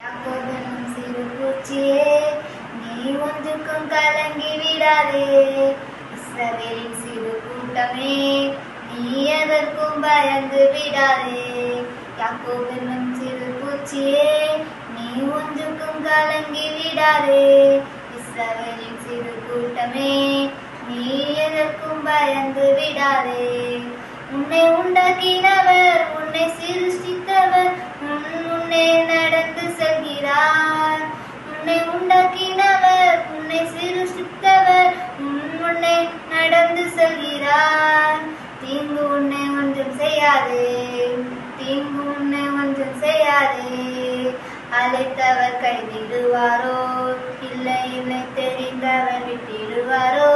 யாக்கோபெனும் சிறு பூச்சியே, நீ ஒன்றுக்கும் கலங்கி விடாதே. இஸ்ரவேலின் சிறு கூட்டமே, நீ எதற்கும் பயந்து விடாதே. யாக்கோபெனும் சிறு பூச்சியே, நீ ஒன்றுக்கும் கலங்கி விடாதே. இஸ்ரவேலின் சிறு கூட்டமே, நீ எதற்கும் பயந்து விடாதே. உன்னை உண்டாக்கினவர், உன்னை சிருஷ்டித்தவர், முன்னே நடந்து செல்கிறார். உன்னை உண்டாக்கினவர், உன்னை சிருஷ்டித்தவர், முன்னே நடந்து செல்கிறார். தீங்கு உன்னை ஒன்றும் செய்யாதே, தீங்கு உன்னை ஒன்றும் செய்யாதே. அழைத்தவர் கைவிடுவாரோ? இல்லை இல்லை, தெரிந்தவர் விட்டிடுவாரோ?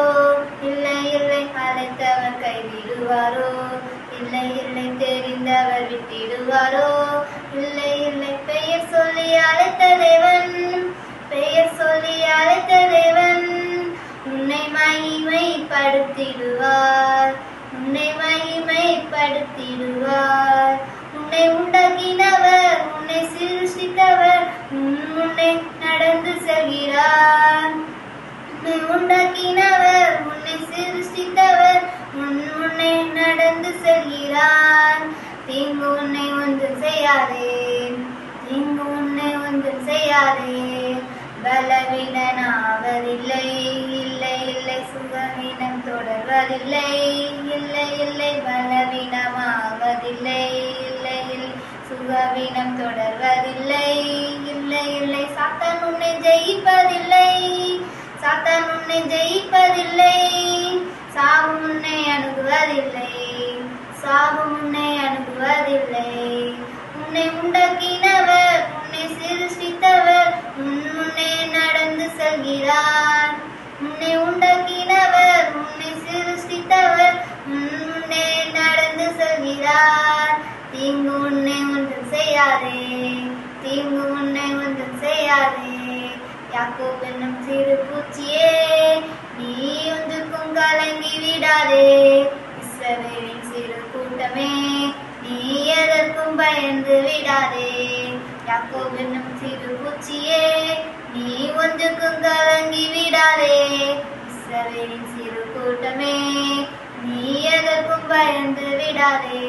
இல்லை இல்லை, அழைத்தவர் கைவிடுவாரோ? இல்லை இல்லை, தெரிந்தவர் விட்டிடுவாரோ? இல்லை இல்லை, பெயர் சொல்லி அழைத்த தேவன், பெயர் சொல்லி அழைத்த தேவன் உன்னை மகிமைப்படுத்திடுவார், உன்னை மகிமைப்படுத்திடுவார். உன்னை உண்டாக்கினவர், உன்னை சிருஷ்டித்தவர், முன்னே நடந்து செல்கிறார். உன்னை உண்டாக்கினவர், உன்னை சிருஷ்டித்தவர், முன்னே நடந்து செல்கிறார். தீங்கு உன்னை ஒன்றும் செய்யாதே, தீங்கு உன்னை ஒன்றும் செய்யாதே. பலவீனனாவதில்லை, இல்லை இல்லை, சுகவீனம் தொடர்வதில்லை, இல்லை இல்லை, பலவீனமாவதில்லை, இல்லை இல்லை, சுகவீனம் தொடர்வதில்லை, இல்லை இல்லை. சாத்தான் உன்னை ஜெயிப்பதில்லை, சாத்தான் உன்னை ஜெயிப்பதில்லை. சாவு உன்னை அணுகுவதில்லை, சாவு உன்னை அணுகுவதில்லை. உன்னை உண்டாக்கினவர், உன்னை சிருஷ்டித்தவர், முன்னே நடந்து செல்கிறார். உன்னை உண்டாக்கினவர், உன்னை சிருஷ்டித்தவர், முன்னே நடந்து செல்கிறார். தீங்கு உன்னை ஒன்றும் செய்யாதே, தீங்கு உன்னை ஒன்றும் செய்யாதே. யாக்கோபெனும் சிறு பூச்சியே, நீ ஒன்றுக்கும் கலங்கி விடாதே. இஸ்ரவேலின் சிறு கூட்டமே, நீ எதற்கும் பயந்து விடாதே. யாக்கோபெனும் சிறு பூச்சியே, நீ ஒன்றுக்கும் கலங்கி விடாதே. இஸ்ரவேலின் சிறு கூட்டமே, நீ எதற்கும் பயந்து விடாதே.